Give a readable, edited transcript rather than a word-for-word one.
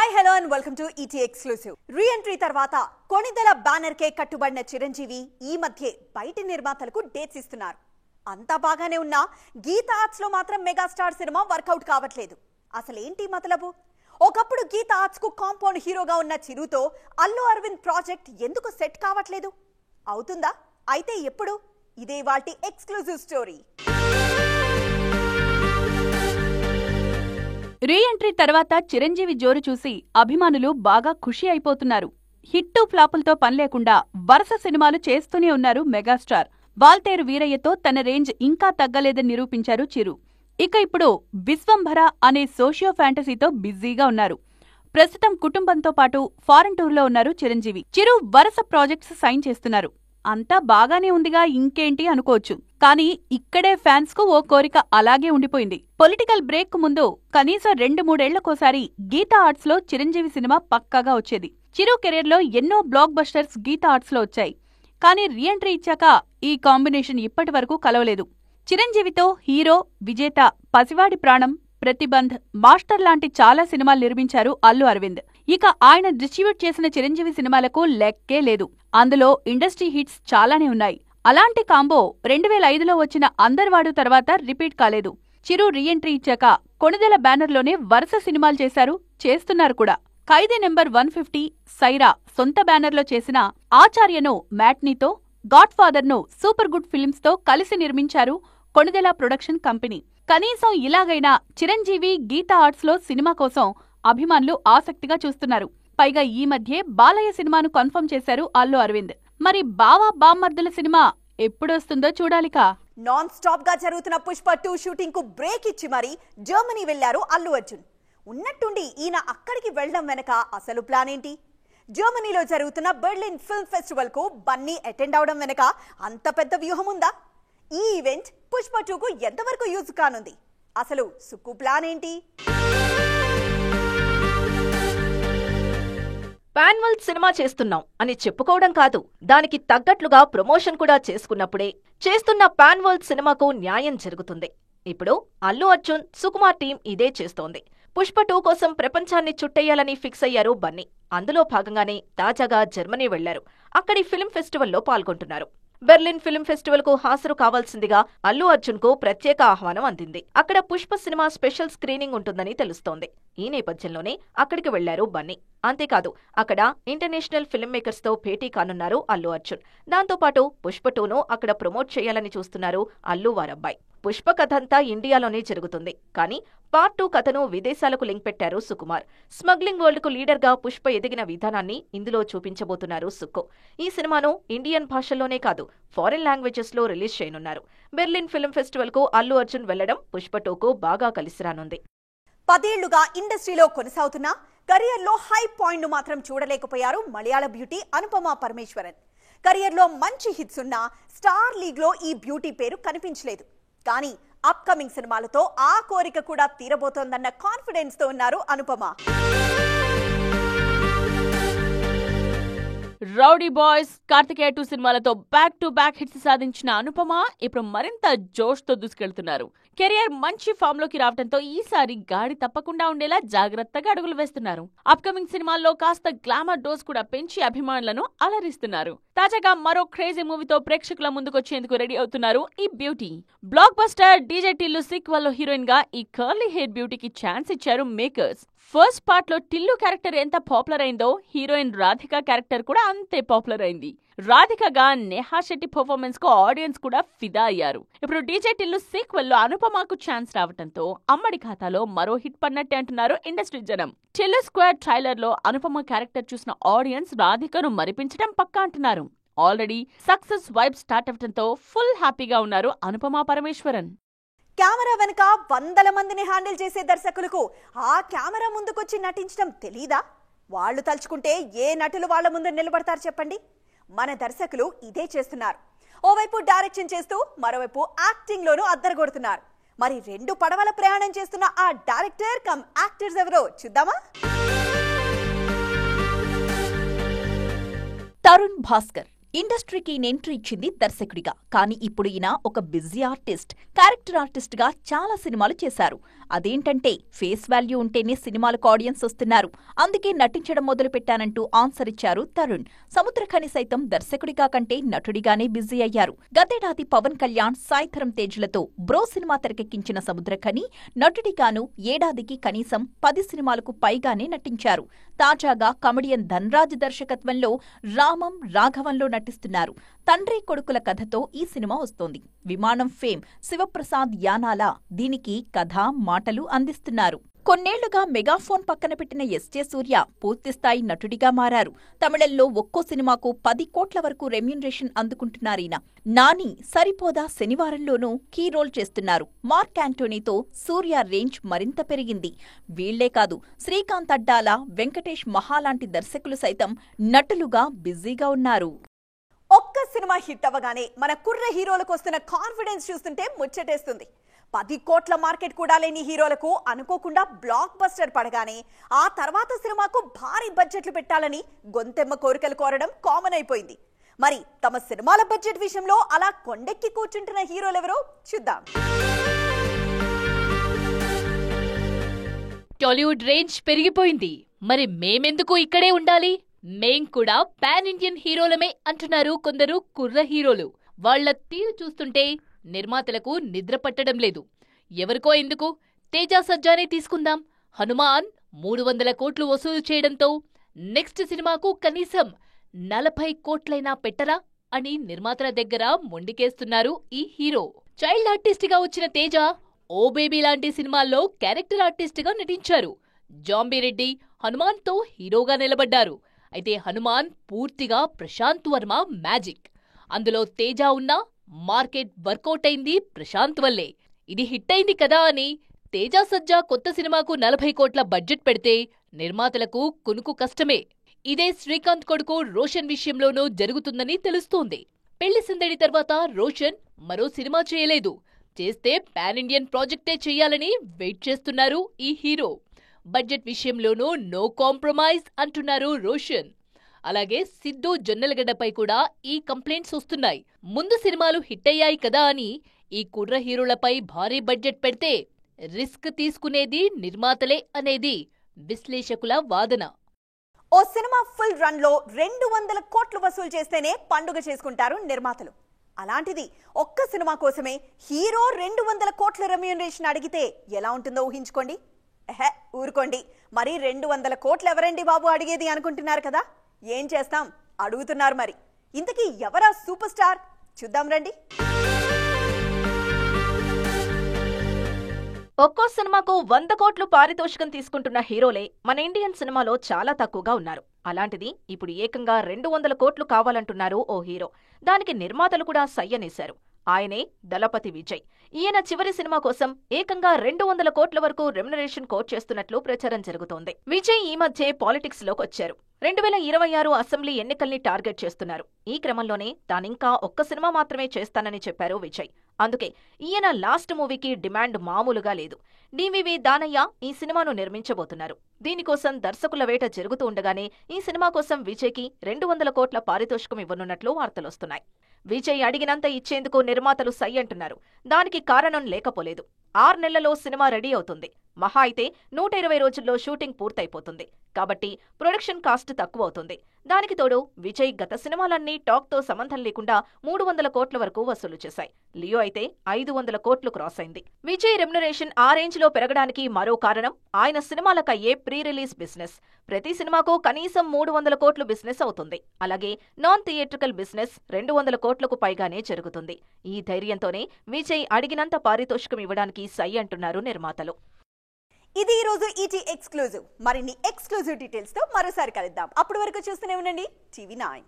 Hi hello and welcome to ET exclusive. Reentry తర్వాత Konidela banner కే కట్టుబడిన చిరంజీవి ఈ మధ్య బయటి నిర్మాతలకు డేట్స్ ఇస్తున్నారు. అంతా బాగానే ఉన్నా గీతా ఆర్ట్స్ లో మాత్రం మెగాస్టార్ సినిమా వర్కౌట్ కావట్లేదు. అసలేంటి మతలబు? ఒకప్పుడు గీతా ఆర్ట్స్ కు కాంపౌండ్ హీరోగా ఉన్న చిరుతో అల్లు అరవింద్ ప్రాజెక్ట్ ఎందుకు సెట్ కావట్లేదు? అవుతుందా? అయితే ఎప్పుడు? ఇదే వాటి ఎక్స్క్లూసివ్ స్టోరీ. రీఎంట్రీ తర్వాత చిరంజీవి జోరు చూసి అభిమానులు బాగా ఖుషి అయిపోతున్నారు. హిట్టు ఫ్లాపులతో పనిలేకుండా వరుస సినిమాలు చేస్తూనే ఉన్నారు మెగాస్టార్. వాల్తేరు వీరయ్యతో తన రేంజ్ ఇంకా తగ్గలేదని నిరూపించారు చిరు. ఇక ఇప్పుడు విశ్వంభర అనే సోషియో ఫ్యాంటసీతో బిజీగా ఉన్నారు. ప్రస్తుతం కుటుంబంతో పాటు ఫారెన్ టూర్లో ఉన్నారు చిరంజీవి. చిరు వరుస ప్రాజెక్ట్స్ సైన్ చేస్తున్నారు. అంతా బాగానే ఉందిగా, ఇంకేంటి అనుకోవచ్చు. కానీ ఇక్కడే ఫ్యాన్స్ కు ఓ కోరిక అలాగే ఉండిపోయింది. పొలిటికల్ బ్రేక్ ముందు కనీసం 2-3 ఏళ్లకోసారి గీతా ఆర్ట్స్ లో చిరంజీవి సినిమా పక్కాగా వచ్చేది. చిరు కెరీర్ లో ఎన్నో బ్లాక్ బస్టర్స్ గీతా ఆర్ట్స్ లో వచ్చాయి. కానీ రీఎంట్రీ ఇచ్చాక ఈ కాంబినేషన్ ఇప్పటి వరకు కలవలేదు. చిరంజీవితో హీరో, విజేత, పసివాడి ప్రాణం, ప్రతిబంధ్, మాస్టర్ లాంటి చాలా సినిమాలు నిర్మించారు అల్లు అరవింద్. ఇక ఆయన డిస్ట్రిబ్యూట్ చేసిన చిరంజీవి సినిమాలకు లెక్కే లేదు. అందులో ఇండస్ట్రీ హిట్స్ చాలానే ఉన్నాయి. అలాంటి కాంబో 2005లో వచ్చిన అందర్వాడు తర్వాత రిపీట్ కాలేదు. చిరు రీఎంట్రీ ఇచ్చాక కొణిదెల బ్యానర్లోనే వరుస సినిమాలు చేస్తున్నారు కూడా. ఖైదీ నెంబర్ 150, సైరా సొంత బ్యానర్లో చేసిన, ఆచార్యను మ్యాట్నీతో, గాడ్ ఫాదర్ ను సూపర్ గుడ్ ఫిల్మ్స్ తో కలిసి నిర్మించారు కొణిదెల ప్రొడక్షన్ కంపెనీ. కనీసం ఇలాగైనా చిరంజీవి గీతా ఆర్ట్స్ లో సినిమా కోసం అభిమానులు ఆసక్తిగా చూస్తున్నారు. పైగా ఈ మధ్యే బాలయ్య సినిమాను కన్ఫర్మ్ చేశారు అల్లు అరవింద్. మరి బావా బామ్మర్దుల సినిమా ఎప్పుడొస్తుందో చూడాలిక. నాన్ స్టాప్ గా జరుగుతున్న పుష్ప 2 షూటింగ్ కు బ్రేక్ ఇచ్చి మరి జర్మనీ వెళ్లారు అల్లు అర్జున్. ఉన్నట్టుండి ఈయన అక్కడికి వెళ్లడం వెనక అసలు ప్లాన్ ఏంటి? జర్మనీలో జరుగుతున్న బెర్లిన్ ఫిల్మ్ ఫెస్టివల్ కు బన్నీ అటెండ్ అవడం వెనక అంత పెద్ద వ్యూహం ఉందా? ఈ ఈవెంట్ పుష్ప 2 కు ఎంతవరకు యూజ్ కానుంది? అసలు సుక్కు ప్లాన్ ఏంటి? పాన్ వరల్డ్ సినిమా చేస్తున్నాం అని చెప్పుకోవడం కాదు, దానికి తగ్గట్లుగా ప్రమోషన్ కూడా చేసుకున్నప్పుడే చేస్తున్న పాన్ వరల్డ్ సినిమాకు న్యాయం జరుగుతుంది. ఇప్పుడు అల్లు అర్జున్, సుకుమార్ టీం ఇదే చేస్తోంది. పుష్ప 2 కోసం ప్రపంచాన్ని చుట్టేయాలని ఫిక్స్ అయ్యారు బన్నీ. అందులో భాగంగానే తాజాగా జర్మనీ వెళ్లారు. అక్కడి ఫిల్మ్ ఫెస్టివల్లో పాల్గొంటున్నారు. బెర్లిన్ ఫిల్మ్ ఫెస్టివల్ కు హాజరు కావాల్సిందిగా అల్లు అర్జున్ కు ప్రత్యేక ఆహ్వానం అందింది. అక్కడ పుష్ప సినిమా స్పెషల్ స్క్రీనింగ్ ఉంటుందని తెలుస్తోంది. ఈ నేపథ్యంలోనే అక్కడికి వెళ్లారు బన్నీ. అంతేకాదు, అక్కడ ఇంటర్నేషనల్ ఫిల్మ్ మేకర్స్ తో భేటీ కానున్నారు అల్లు అర్జున్. దాంతోపాటు పుష్ప 2ను అక్కడ ప్రమోట్ చేయాలని చూస్తున్నారు అల్లు వారబ్బాయి. పుష్ప కథంతా ఇండియాలోనే జరుగుతుంది. కానీ పార్ట్ 2 కథను విదేశాలకు లింక్ పెట్టారు సుకుమార్. స్మగ్లింగ్ వరల్డ్ కు లీడర్ గా పుష్ప ఎదిగిన విధానాన్ని ఇందులో చూపించబోతున్నారు సుక్కు. ఈ సినిమాను ఇండియన్ భాషల్లోనే కాదు, ఫారెన్ లాంగ్వేజెస్ లో రిలీజ్ చేయనున్నారు. బెర్లిన్ ఫిల్మ్ ఫెస్టివల్ కు అల్లు అర్జున్ వెళ్లడం పుష్ప 2కు బాగా కలిసిరానుంది. 10 ఏళ్లుగా ఇండస్ట్రీలో కొనసాగుతున్న కెరియర్ లో హై పాయింట్ ను మాత్రం చూడలేకపోయారు మలయాళ బ్యూటీ అనుపమ పరమేశ్వరన్. కెరియర్ లో మంచి హిట్స్ ఉన్నా స్టార్ లీగ్ లో ఈ బ్యూటీ పేరు కనిపించలేదు. కానీ అప్కమింగ్ సినిమాలతో ఆ కోరిక కూడా తీరబోతోందన్న కాన్ఫిడెన్స్ తో ఉన్నారు అనుపమ. రౌడీ బాయ్స్, కార్తికేయ 2 సినిమాలతో బ్యాక్ టు బ్యాక్ హిట్స్ సాధించిన అనుపమ ఇప్పుడు మరింత జోష్ తో దూసుకెళ్తున్నారు. కెరియర్ మంచి ఫామ్ లోకి రావడంతో ఈసారి గాడి తప్పకుండా ఉండేలా జాగ్రత్తగా అడుగులు వేస్తున్నారు. అప్కమింగ్ సినిమాల్లో కాస్త గ్లామర్ డోస్ కూడా పెంచి అభిమానులను అలరిస్తున్నారు. తాజాగా మరో క్రేజీ మూవీతో ప్రేక్షకుల ముందుకొచ్చేందుకు రెడీ అవుతున్నారు ఈ beauty. Block buster DJ Tillu sequel లో హీరోయిన్ గా ఈ కర్లీ హెయిర్ బ్యూటీకి ఛాన్స్ ఇచ్చారు మేకర్స్. ఫస్ట్ పార్ట్ లో టిల్లు క్యారెక్టర్ ఎంత పాపులర్ అయిందో, హీరోయిన్ రాధిక క్యారెక్టర్ కూడా అంతే పాపులర్ అయింది. రాధికగా నేహా శెట్టి పర్ఫార్మెన్స్ కు ఆడియన్స్ కూడా ఫిదా అయ్యారు. ఇప్పుడు డీజే టిల్లు సీక్వెల్ లో అనుపమకు ఛాన్స్ రావడంతో అమ్మడి ఖాతాలో మరో హిట్ పడినట్టే అంటున్నారు ఇండస్ట్రీ జనం. టిల్లు స్క్వేర్ ట్రైలర్ లో అనుపమ క్యారెక్టర్ చూసిన ఆడియన్స్ రాధికను మరిపించడం పక్కా అంటున్నారు. ఆల్రెడీ సక్సెస్ వైబ్ స్టార్ట్ అవడంతో ఫుల్ హ్యాపీగా ఉన్నారు అనుపమ పరమేశ్వరన్. కెమెరా వెనుక 100 మందిని హ్యాండిల్ చేసే దర్శకులకు ఆ కెమెరా ముందుకొచ్చి నటించడం తెలీదా? వాళ్ళు తలుచుకుంటే ఏ నటులు వాళ్ళ ముందు నిలబడతారు చెప్పండి? మన దర్శకులు ఇదే చేస్తున్నారు. ఓవైపు డైరెక్షన్ చేస్తూ మరోవైపు యాక్టింగ్ లోనూ అద్దరగొడుతున్నారు. మరి 2 పడవల ప్రయాణం చేస్తున్న ఆ డైరెక్టర్ కమ్ యాక్టర్స్ ఎవరో చూద్దామా? తరుణ్ భాస్కర్ ఇండస్ట్రీకి ఎంట్రీ ఇచ్చింది దర్శకుడిగా. కానీ ఇప్పుడు ఈయన ఒక బిజీ ఆర్టిస్ట్, క్యారెక్టర్ ఆర్టిస్ట్ గా చాలా సినిమాలు చేశారు. అదేంటంటే ఫేస్ వాల్యూ ఉంటేనే సినిమాలకు ఆడియన్స్ వస్తున్నారు, అందుకే నటించడం మొదలుపెట్టానంటూ ఆన్సర్ ఇచ్చారు తరుణ్. సముద్రఖని సైతం దర్శకుడిగా కంటే నటుడిగానే బిజీ అయ్యారు. గతేడాది పవన్ కళ్యాణ్, సాయిధరం తేజ్లతో బ్రో సినిమా తెరకెక్కించిన సముద్రఖని నటుడిగాను ఏడాదికి కనీసం 10 సినిమాలకు పైగానే నటించారు. తాజాగా కమెడియన్ ధన్రాజ్ దర్శకత్వంలో రామం, రాఘవంలో నటిస్తున్నారు. తండ్రి కొడుకుల కథతో ఈ సినిమా వస్తోంది. విమానం ఫేమ్ శివప్రసాద్ యానాల దీనికి కథ, మాటలు అందిస్తున్నారు. కొన్నేళ్లుగా మెగాఫోన్ పక్కన పెట్టిన ఎస్జే సూర్య పూర్తిస్థాయి నటుడిగా మారారు. తమిళంలో ఒక్కో సినిమాకు 10 కోట్ల వరకు రెమ్యూనరేషన్ అందుకుంటున్నారీయన. నాని, సరిపోదా శనివారంలోనూ కీ రోల్ చేస్తున్నారు. మార్క్ యాంటోనీతో సూర్య రేంజ్ మరింత పెరిగింది. వీళ్లే కాదు, శ్రీకాంత్ అడ్డాల, వెంకటేష్ మహా లాంటి దర్శకులు సైతం నటులుగా బిజీగా ఉన్నారు. ఒక్క సినిమా హిట్ అవ్వగానే మన కుర్ర హీరోలకు వస్తున్న కాన్ఫిడెన్స్ చూస్తుంటే ముచ్చటేస్తుంది. 10 కోట్ల మార్కెట్ కూడా లేని హీరోలకు అనుకోకుండా బ్లాక్ బస్టర్ పడగానే ఆ తర్వాత సినిమాకు భారీ బడ్జెట్లు పెట్టాలని గొంతెమ్మ కోరికలు కోరడం కామన్ అయిపోయింది. మరి తమ సినిమాల బడ్జెట్ విషయంలో అలా కొండెక్కి కూర్చుంటున్న హీరోలెవరో చూద్దాం. టాలీవుడ్ రేంజ్ పెరిగిపోయింది, మరి మేమెందుకు ఇక్కడే ఉండాలి? మేం కూడా పాన్ ఇండియన్ హీరోలమే అంటున్నారు కొందరు కుర్ర హీరోలు. వాళ్ల తీరు చూస్తుంటే నిర్మాతలకు నిద్ర పట్టడం లేదు. ఎవరికో ఎందుకు, తేజ సజ్జానే తీసుకుందాం. హనుమాన్ 300 కోట్లు వసూలు చేయడంతో నెక్స్ట్ సినిమాకు కనీసం 40 కోట్లైనా పెట్టరా అని నిర్మాతల దగ్గర మొండికేస్తున్నారు ఈ హీరో. చైల్డ్ ఆర్టిస్ట్ గా వచ్చిన తేజ ఓ బేబీ లాంటి సినిమాల్లో క్యారెక్టర్ ఆర్టిస్ట్ గా నటించారు. జాంబీరెడ్డి, హనుమాన్తో హీరోగా నిలబడ్డారు. అయితే హనుమాన్ పూర్తిగా ప్రశాంత్ వర్మ మ్యాజిక్. అందులో తేజ ఉన్నా మార్కెట్ వర్కౌట్ అయింది ప్రశాంత్ వల్లే. ఇది హిట్ అయింది కదా అని తేజ సజ్జా కొత్త సినిమాకు 40 కోట్ల బడ్జెట్ పెడితే నిర్మాతలకు కునుకు కష్టమే. ఇదే శ్రీకాంత్ కొడుకు రోషన్ విషయంలోనూ జరుగుతుందని తెలుస్తోంది. పెళ్లి సందడి తర్వాత రోషన్ మరో సినిమా చేయలేదు. చేస్తే పాన్ ఇండియన్ ప్రాజెక్టే చెయ్యాలని వెయిట్ చేస్తున్నారు ఈ హీరో. బడ్జెట్ విషయంలోనూ నో కాంప్రమైజ్ అంటున్నారు రోషన్. అలాగే సిద్ధు జొన్నలగడ్డపై కూడా ఈ కంప్లైంట్స్ వస్తున్నాయి. ముందు సినిమాలు హిట్ అయ్యాయి కదా అని ఈ కుర్ర హీరోలపై భారీ బడ్జెట్ పెడితే రిస్క్ తీసుకునేది నిర్మాతలే అనేది విశ్లేషకుల వాదన. ఓ సినిమా ఫుల్ రన్ లో 200 కోట్లు వసూలు చేస్తేనే పండుగ చేసుకుంటారు నిర్మాతలు. అలాంటిది ఒక్క సినిమా కోసమే హీరో 200 కోట్ల రెమ్యూనరేషన్ అడిగితే ఎలా ఉంటుందో ఊహించుకోండి. ఊరుకోండి, మరి 200 కోట్లు ఎవరండి బాబు అడిగేది అనుకుంటున్నారు కదా. ఏం చేస్తాం, అడుగుతున్నారు. మరి ఇంతకీ ఎవరా సూపర్ స్టార్ చూద్దాం రండి. ఒక్కో సినిమాకు 100 కోట్లు పారితోషికం తీసుకుంటున్న హీరోలే మన ఇండియన్ సినిమాలో చాలా తక్కువగా ఉన్నారు. అలాంటిది ఇప్పుడు ఏకంగా 200 కోట్లు కావాలంటున్నారు ఓ హీరో. దానికి నిర్మాతలు కూడా సయ్యనేశారు. ఆయనే దళపతి విజయ్. ఈయన చివరి సినిమా కోసం ఏకంగా 200 కోట్ల వరకు రెమ్యునరేషన్ కోట్ చేస్తున్నట్లు ప్రచారం జరుగుతోంది. విజయ్ ఈ మధ్య పాలిటిక్స్ లోకొచ్చారు. 2026 అసెంబ్లీ ఎన్నికల్ని టార్గెట్ చేస్తున్నారు. ఈ క్రమంలోనే తానింకా ఒక్క సినిమా మాత్రమే చేస్తానని చెప్పారు విజయ్. అందుకే ఈయన లాస్ట్ మూవీకి డిమాండ్ మామూలుగా లేదు. డివివి దానయ్య ఈ సినిమాను నిర్మించబోతున్నారు. దీనికోసం దర్శకుల వేట జరుగుతూ ఉండగానే ఈ సినిమా కోసం విజయ్కి 200 కోట్ల పారితోషికం ఇవ్వనున్నట్లు వార్తలొస్తున్నాయి. విజయ్ అడిగినంత ఇచ్చేందుకు నిర్మాతలు సై అంటున్నారు. దానికి కారణం లేకపోలేదు. 6 నెలల్లో సినిమా రెడీ అవుతుంది. మహా అయితే 120 రోజుల్లో షూటింగ్ పూర్తయిపోతుంది. కాబట్టి ప్రొడక్షన్ కాస్ట్ తక్కువ అవుతుంది. దానికి తోడు విజయ్ గత సినిమాలన్నీ టాక్తో సంబంధం లేకుండా 300 కోట్ల వరకు వసూలు చేశాయి. లియో అయితే 500 కోట్లు క్రాస్ అయింది. విజయ్ రెమ్యునరేషన్ ఆ రేంజ్ లో పెరగడానికి మరో కారణం ఆయన సినిమాలకయ్యే ప్రీ రిలీజ్ బిజినెస్. ప్రతి సినిమాకు కనీసం 300 కోట్లు బిజినెస్ అవుతుంది. అలాగే నాన్ థియేట్రికల్ బిజినెస్ 200 కోట్లకు పైగానే జరుగుతుంది. ఈ ధైర్యంతోనే విజయ్ అడిగినంత పారితోషికం ఇవ్వడానికి సై అంటున్నారు నిర్మాతలు. ఇది ఈ రోజు ఈటీ ఎక్స్క్లూజివ్. మరిన్ని ఎక్స్క్లూజివ్ డీటెయిల్స్ తో మరోసారి కలుద్దాం. అప్పటి వరకు చూస్తూనే ఉండండి టీవీ 9.